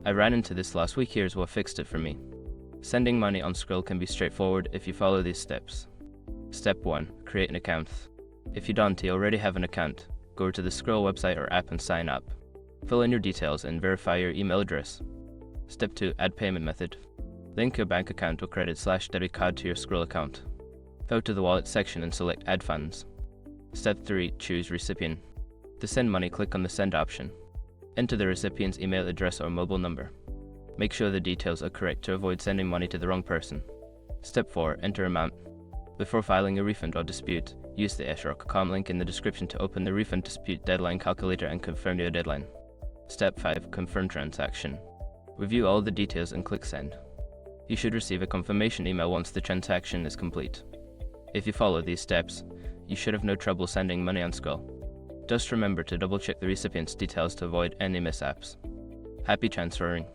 I ran into this last week. Here's what fixed it for me. Sending money on Skrill can be straightforward if you follow these steps. Step 1. Create an account. If you don't already have an account, go to the Skrill website or app and sign up. Fill in your details and verify your email address. Step 2. Add payment method. Link your bank account or credit/debit card to your Skrill account. Go to the wallet section and select add funds. Step 3. Choose recipient. To send money, click on the send option. Enter the recipient's email address or mobile number. Make sure the details are correct to avoid sending money to the wrong person. Step 4. Enter amount. Before filing a refund or dispute, use the s.com link in the description to open the refund dispute deadline calculator and confirm your deadline. Step 5. Confirm transaction. Review all the details and click send. You should receive a confirmation email once the transaction is complete. If you follow these steps, you should have no trouble sending money on Skrill. Just remember to double check the recipient's details to avoid any mishaps. Happy transferring!